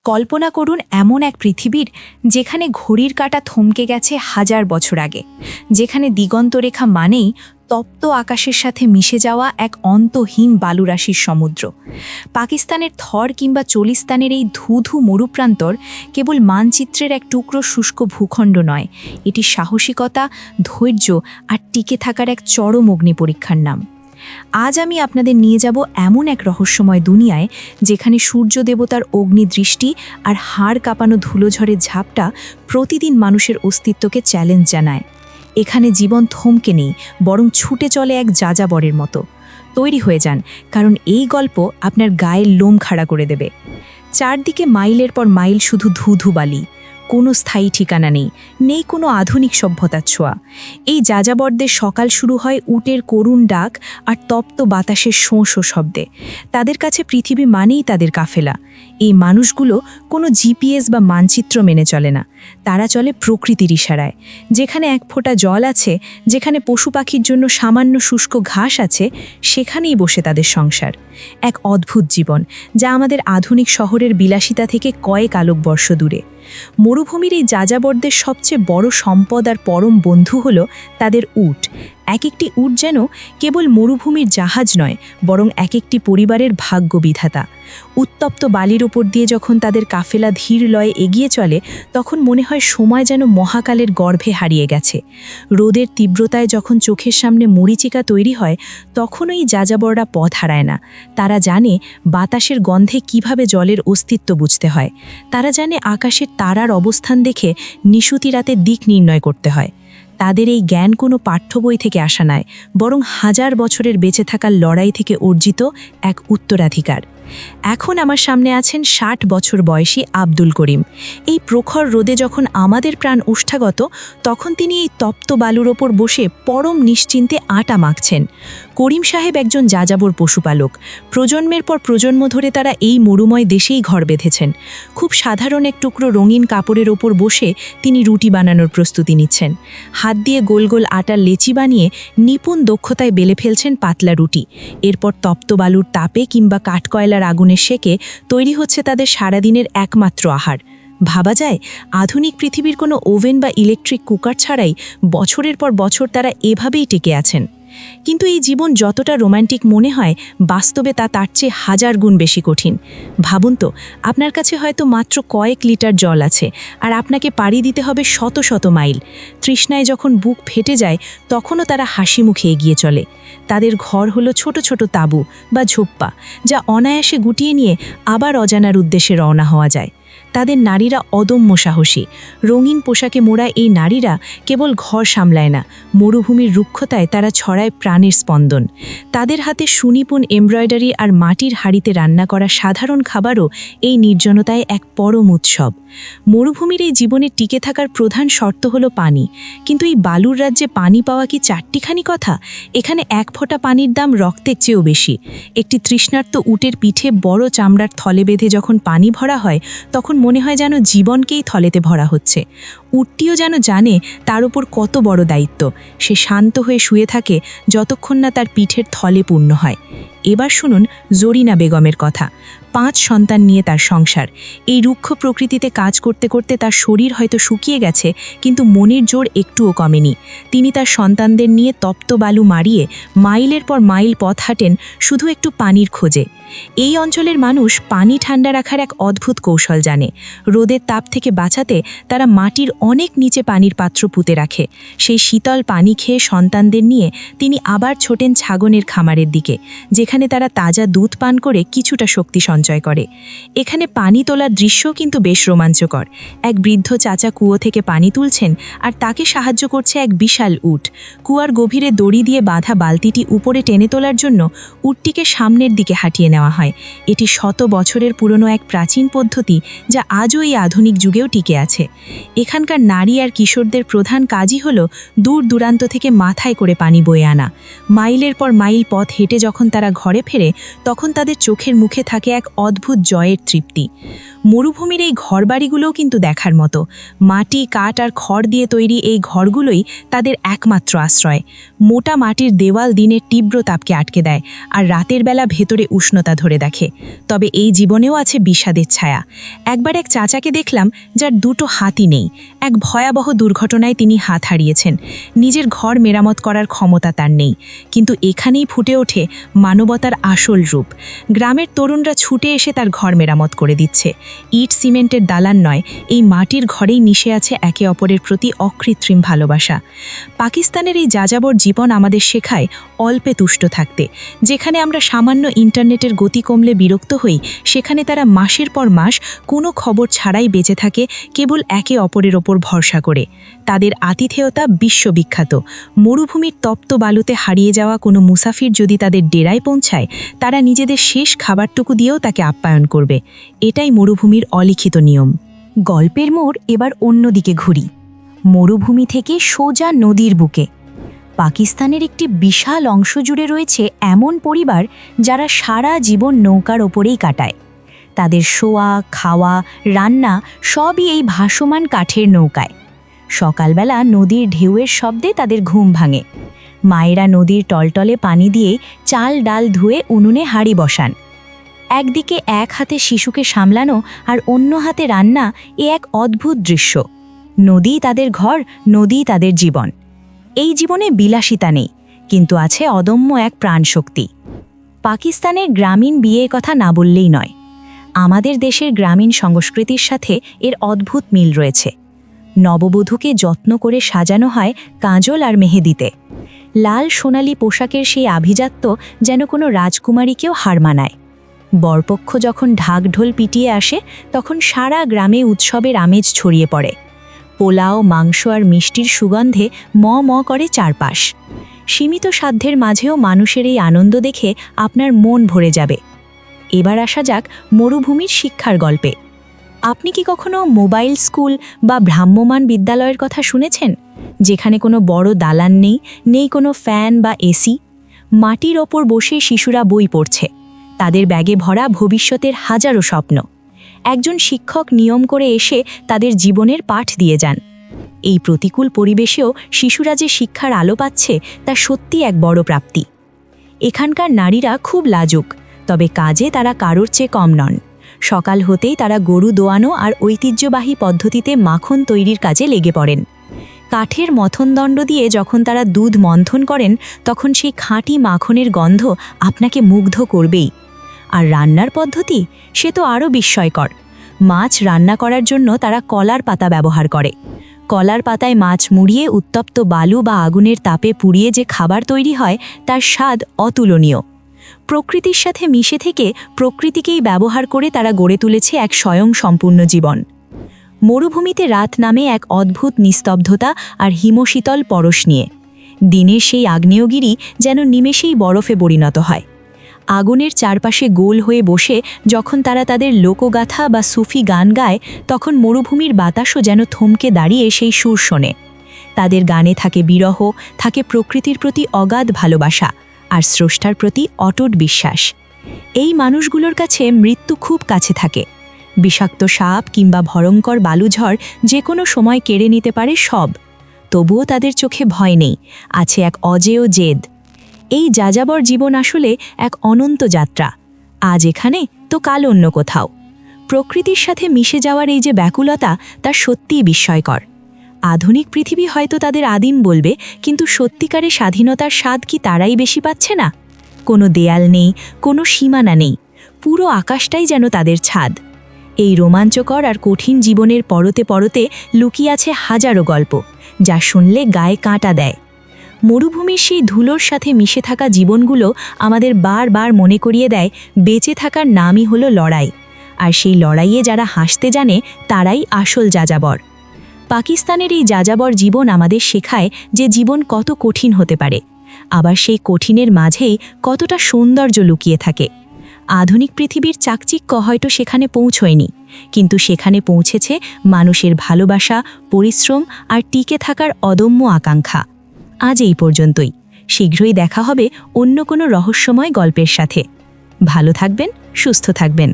কল্পনা করুন এমন এক পৃথিবীর যেখানে ঘড়ির কাঁটা থমকে গেছে হাজার বছর আগে, যেখানে দিগন্তরেখা মানেই তপ্ত আকাশের সাথে মিশে যাওয়া এক অন্তহীন বালুরাশির সমুদ্র। পাকিস্তানের থর কিংবা চলিস্তানের এই ধুধু মরুপ্রান্তর কেবল মানচিত্রের এক টুকরো শুষ্ক ভূখণ্ড নয়, এটি সাহসিকতা, ধৈর্য আর টিকে থাকার এক চরম অগ্নি পরীক্ষার নাম। আজ আমি আপনাদের নিয়ে যাব এমন এক রহস্যময় দুনিয়ায় যেখানে সূর্য দেবতার অগ্নিদৃষ্টি আর হাড় কাঁপানো ধুলোঝড়ের ঝাপটা প্রতিদিন মানুষের অস্তিত্বকে চ্যালেঞ্জ জানায়। এখানে জীবন থমকে নেই, বরং ছুটে চলে এক যাযাবরের মতো। তৈরি হয়ে যান, কারণ এই গল্প আপনার গায়ের লোম খাড়া করে দেবে। চারদিকে মাইলের পর মাইল শুধু ধুধু বালি, কোনো স্থায়ী ঠিকানা নেই কোনো আধুনিক সভ্যতার ছোঁয়া। এই যাযাবরদের সকাল শুরু হয় উটের করুণ ডাক আর তপ্ত বাতাসের শোঁ শোঁ শব্দে। তাদের কাছে পৃথিবী মানেই তাদের কাফেলা। এই মানুষগুলো কোনো জিপিএস বা মানচিত্র মেনে চলে না, তারা চলে প্রকৃতির ইশারায়। যেখানে এক ফোঁটা জল আছে, যেখানে পশু পাখির জন্য সামান্য শুষ্ক ঘাস আছে, সেখানেই বসে তাদের সংসার। এক অদ্ভুত জীবন, যা আমাদের আধুনিক শহরের বিলাসিতা থেকে কয়েক আলোকবর্ষ দূরে। মরুভূমির এই যাযাবরদের সবচেয়ে বড় সম্পদ আর পরম বন্ধু হল তাদের উট। এক একটি উট যেন কেবল মরুভূমির জাহাজ নয়, বরং এক একটি পরিবারের ভাগ্য বিধাতা। উত্তপ্ত বালির ওপর দিয়ে যখন তাদের কাফেলা ধীর লয়ে এগিয়ে চলে, তখন মনে হয় সময় যেন মহাকালের গর্ভে হারিয়ে গেছে। রোদের তীব্রতায় যখন চোখের সামনে মরীচিকা তৈরি হয়, তখনও এই যাযাবররা পথ হারায় না। তারা জানে বাতাসের গন্ধে কিভাবে জলের অস্তিত্ব বুঝতে হয়। তারা জানে আকাশের তারার অবস্থান দেখে নিশুতি রাতের দিক নির্ণয় করতে হয়। তাদের এই জ্ঞান কোনো পাঠ্য বই থেকে আসা নয়, বরং হাজার বছরের বেঁচে থাকার লড়াই থেকে অর্জিত এক উত্তরাধিকার। এখন আমার সামনে আছেন ৬০ বছর বয়সী আব্দুল করিম। এই প্রখর রোদে যখন আমাদের প্রাণ ওষ্ঠাগত, তখন তিনি এই তপ্ত বালুর ওপর বসে পরম নিশ্চিন্তে আটা মাখছেন। করিম সাহেব একজন যাযাবর পশুপালক। প্রজন্মের পর প্রজন্ম ধরে তারা এই মরুময় দেশেই ঘর বেঁধেছেন। খুব সাধারণ এক টুকরো রঙিন কাপড়ের ওপর বসে তিনি রুটি বানানোর প্রস্তুতি নিচ্ছেন। হাত দিয়ে গোল গোল আটার লেচি বানিয়ে নিপুণ দক্ষতায় বেলে ফেলছেন পাতলা রুটি। এরপর তপ্ত বালুর তাপে কিংবা কাঠকয়লার আগুনের শেকে তৈরি হচ্ছে তাদের সারাদিনের একমাত্র আহার। ভাবা যায়, আধুনিক পৃথিবীর কোনো ওভেন বা ইলেকট্রিক কুকার ছাড়াই বছরের পর বছর তারা এভাবেই টিকে আছেন। কিন্তু এই জীবন যতটা রোম্যান্টিক মনে হয়, বাস্তবে তা তার চেয়ে হাজার গুণ বেশি কঠিন। ভাবুন তো, আপনার কাছে হয়তো মাত্র কয়েক লিটার জল আছে, আর আপনাকে পাড়ি দিতে হবে শত শত মাইল। তৃষ্ণায় যখন বুক ফেটে যায়, তখনও তারা হাসি মুখে এগিয়ে চলে। তাদের ঘর হলো ছোট ছোট তাঁবু বা ঝোপ্পা, যা অনায়াসে গুটিয়ে নিয়ে আবার অজানার উদ্দেশ্যে রওনা হওয়া যায়। তাদের নারীরা অদম্য সাহসী। রঙিন পোশাকে মোড়া এই নারীরা কেবল ঘর সামলায় না, মরুভূমির রুক্ষতায় তারা ছড়ায় প্রাণের স্পন্দন। তাদের হাতে সুনিপুণ এমব্রয়ডারি আর মাটির হাঁড়িতে রান্না করা সাধারণ খাবারও এই নির্জনতায় এক পরম উৎসব। মরুভূমির এই জীবনে টিকে থাকার প্রধান শর্ত হলো পানি। কিন্তু এই বালুর রাজ্যে পানি পাওয়া কি চারটিখানি কথা? এখানে এক ফোঁটা পানির দাম রক্তের চেয়েও বেশি। একটি তৃষ্ণার্ত উটের পিঠে বড় চামড়ার থলে বেঁধে যখন পানি ভরা হয়, তখন মনে হয় যেন জীবনকেই থলেতে ভরা হচ্ছে। উটটিও যেন জানে তার উপর কত বড় দায়িত্ব। সে শান্ত হয়ে শুয়ে থাকে যতক্ষণ না তার পিঠের থলে পূর্ণ হয়। এবার শুনুন জরিনা বেগমের কথা। 5 সন্তান নিয়ে তার সংসার। এই রুক্ষ প্রকৃতিতে কাজ করতে করতে তার শরীর হয়তো শুকিয়ে গেছে, কিন্তু মনের জোর একটুও কমেনি। তিনি তার সন্তানদের নিয়ে তপ্ত বালু মারিয়ে মাইলের পর মাইল পথ হাঁটেন শুধু একটু পানির খোঁজে। এই অঞ্চলের মানুষ পানি ঠান্ডা রাখার এক অদ্ভুত কৌশল জানে। রোদের তাপ থেকে বাঁচাতে তারা মাটির অনেক নিচে পানির পাত্র পুঁতে রাখে। সেই শীতল পানি খেয়ে সন্তানদের নিয়ে তিনি আবার ছোটেন ছাগনের খামারের দিকে, যেখানে তারা তাজা দুধ পান করে কিছুটা শক্তি সঞ্চয় করে। এখানে পানি তোলার দৃশ্য কিন্তু বেশ রোমাঞ্চকর। এক বৃদ্ধ চাচা কুয়ো থেকে পানি তুলছেন, আর তাকে সাহায্য করছে এক বিশাল উট। কুয়ার গভীরে দড়ি দিয়ে বাঁধা বালতিটি উপরে টেনে তোলার জন্য উটটিকে সামনের দিকে হাঁটিয়ে নেওয়া হয়। এটি শত বছরের পুরনো এক প্রাচীন পদ্ধতি, যা আজও এই আধুনিক যুগেও টিকে আছে। এখানকার নারী আর কিশোরদের প্রধান কাজই হলো দূর দূরান্ত থেকে মাথায় করে পানি বয়ে আনা। মাইলের পর মাইল পথ হেঁটে যখন তারা ঘরে ফেরে, তখন তাদের চোখের মুখে থাকে এক অদ্ভুত জয়ের তৃপ্তি। মরুভূমির এই ঘরবাড়িগুলোও কিন্তু দেখার মতো। মাটি, কাঠ আর খড় দিয়ে তৈরি এই ঘরগুলোই তাদের একমাত্র আশ্রয়। মোটা মাটির দেওয়াল দিনের তীব্র তাপকে আটকে দেয়, আর রাতের বেলা ভেতরে উষ্ণতা ধরে রাখে। তবে এই জীবনেও আছে বিষাদের ছায়া। একবার এক চাচাকে দেখলাম যার দুটো হাতই নেই। এক ভয়াবহ দুর্ঘটনায় তিনি হাত হারিয়েছেন। নিজের ঘর মেরামত করার ক্ষমতা তার নেই। কিন্তু এখানেই ফুটে ওঠে মানবতার আসল রূপ। গ্রামের তরুণরা ছুটে এসে তার ঘর মেরামত করে দিচ্ছে। ইট সিমেন্টের দালান নয়, এই মাটির ঘরেই মিশে আছে একে অপরের প্রতি অকৃত্রিম ভালোবাসা। পাকিস্তানের এই যাযাবর জীবন আমাদের শেখায় অল্পে তুষ্ট থাকতে। যেখানে আমরা সামান্য ইন্টারনেটের গতি কমলে বিরক্ত হই, সেখানে তারা মাসের পর মাস কোনো খবর ছাড়াই বেঁচে থাকে, কেবল একে অপরের ওপর ভরসা করে। তাদের আতিথেয়তা বিশ্ববিখ্যাত। মরুভূমির তপ্ত বালুতে হারিয়ে যাওয়া কোনো মুসাফির যদি তাদের ডেরায় পৌঁছায়, তারা নিজেদের শেষ খাবারটুকু দিয়েও তাকে আপ্যায়ন করবে। এটাই মরুভূমির অলিখিত নিয়ম। গল্পের মোড় এবার অন্যদিকে ঘুরি, মরুভূমি থেকে সোজা নদীর বুকে। পাকিস্তানের একটি বিশাল অংশ জুড়ে রয়েছে এমন পরিবার যারা সারা জীবন নৌকার ওপরেই কাটায়। তাদের শোয়া, খাওয়া, রান্না সবই এই ভাসমান কাঠের নৌকায়। সকালবেলা নদীর ঢেউয়ের শব্দে তাদের ঘুম ভাঙে। মায়েরা নদীর টলটলে পানি দিয়ে চাল ডাল ধুয়ে উনুনে হাঁড়ি বসান। একদিকে এক হাতে শিশুকে সামলানো আর অন্য হাতে রান্না, এ এক অদ্ভুত দৃশ্য। নদী তাদের ঘর, নদী তাদের জীবন। এই জীবনে বিলাসিতা নেই, কিন্তু আছে অদম্য এক প্রাণশক্তি। পাকিস্তানের গ্রামীণ বিয়ের কথা না বললেই নয়। আমাদের দেশের গ্রামীণ সংস্কৃতির সাথে এর অদ্ভুত মিল রয়েছে। নববধূকে যত্ন করে সাজানো হয় কাজল আর মেহেদিতে। লাল সোনালি পোশাকের সেই আভিজাত্য যেন কোনো রাজকুমারীকেও হার মানায়। বরপক্ষ যখন ঢাকঢোল পিটিয়ে আসে, তখন সারা গ্রামে উৎসবের আমেজ ছড়িয়ে পড়ে। পোলাও, মাংস আর মিষ্টির সুগন্ধে ম ম করে চারপাশ। সীমিত সাধ্যের মাঝেও মানুষের এই আনন্দ দেখে আপনার মন ভরে যাবে। এবার আসা যাক মরুভূমির শিক্ষার গল্পে। আপনি কি কখনো মোবাইল স্কুল বা ভ্রাম্যমাণ বিদ্যালয়ের কথা শুনেছেন, যেখানে কোনো বড় দালান নেই, নেই কোনো ফ্যান বা এসি? মাটির ওপর বসে শিশুরা বই পড়ছে, তাদের ব্যাগে ভরা ভবিষ্যতের হাজারো স্বপ্ন। একজন শিক্ষক নিয়ম করে এসে তাদের জীবনের পাঠ দিয়ে যান। এই প্রতিকূল পরিবেশেও শিশুরা যে শিক্ষার আলো পাচ্ছে, তা সত্যি এক বড় প্রাপ্তি। এখানকার নারীরা খুব লাজুক, তবে কাজে তারা কারোর চেয়ে কম নন। সকাল হতেই তারা গরু দোয়ানো আর ঐতিহ্যবাহী পদ্ধতিতে মাখন তৈরির কাজে লেগে পড়েন। কাঠের মথনদণ্ড দিয়ে যখন তারা দুধ মন্থন করেন, তখন সেই খাঁটি মাখনের গন্ধ আপনাকে মুগ্ধ করবেই। আর রান্নার পদ্ধতি, সে তো আরও বিস্ময়কর। মাছ রান্না করার জন্য তারা কলার পাতা ব্যবহার করে। কলার পাতায় মাছ মুড়িয়ে উত্তপ্ত বালু বা আগুনের তাপে পুড়িয়ে যে খাবার তৈরি হয়, তার স্বাদ অতুলনীয়। প্রকৃতির সাথে মিশে থেকে প্রকৃতিকেই ব্যবহার করে তারা গড়ে তুলেছে এক স্বয়ংসম্পূর্ণ জীবন। মরুভূমিতে রাত নামে এক অদ্ভুত নিস্তব্ধতা আর হিমশীতল পরশ নিয়ে। দিনের সেই আগ্নেয়গিরি যেন নিমেষেই বরফে পরিণত হয়। আগুনের চারপাশে গোল হয়ে বসে যখন তারা তাদের লোকগাথা বা সুফি গান গায়, তখন মরুভূমির বাতাসও যেন থমকে দাঁড়িয়ে সেই সুর শোনে। তাদের গানে থাকে বিরহ, থাকে প্রকৃতির প্রতি অগাধ ভালোবাসা, আর স্রষ্টার প্রতি অটুট বিশ্বাস। এই মানুষগুলোর কাছে মৃত্যু খুব কাছে থাকে। বিষাক্ত সাপ কিংবা ভয়ঙ্কর বালুঝড় যে কোনো সময় কেড়ে নিতে পারে সব। তবুও তাদের চোখে ভয় নেই, আছে এক অজেয় জেদ। এই যাযাবর জীবন আসলে এক অনন্ত যাত্রা। আজ এখানে তো কাল অন্য কোথাও। প্রকৃতির সাথে মিশে যাওয়ার এই যে ব্যাকুলতা, তা সত্যিই বিস্ময়কর। আধুনিক পৃথিবী হয়তো তাদের আদিম বলবে, কিন্তু সত্যিকারের স্বাধীনতার স্বাদ কি তারাই বেশি পাচ্ছে না? কোনো দেয়াল নেই, কোনো সীমানা নেই, পুরো আকাশটাই যেন তাদের ছাদ। এই রোমাঞ্চকর আর কঠিন জীবনের পরতে পরতে লুকিয়ে আছে হাজারো গল্প, যা শুনলে গায়ে কাঁটা দেয়। মরুভূমির সেই ধুলোর সাথে মিশে থাকা জীবনগুলো আমাদের বারবার মনে করিয়ে দেয়, বেঁচে থাকার নামই হলো লড়াই। আর সেই লড়াইয়ে যারা হাসতে জানে, তারাই আসল যাযাবর। পাকিস্তানের এই যাযাবর জীবন আমাদের শেখায় যে জীবন কত কঠিন হতে পারে, আবার সেই কঠিনের মাঝেই কতটা সৌন্দর্য লুকিয়ে থাকে। আধুনিক পৃথিবীর চাকচিক্য হয়তো সেখানে পৌঁছয়নি, কিন্তু সেখানে পৌঁছেছে মানুষের ভালোবাসা, পরিশ্রম আর টিকে থাকার অদম্য আকাঙ্ক্ষা। আজ এই পর্যন্তই। শীঘ্রই দেখা হবে অন্য কোনো রহস্যময় গল্পের সাথে। ভালো থাকবেন, সুস্থ থাকবেন।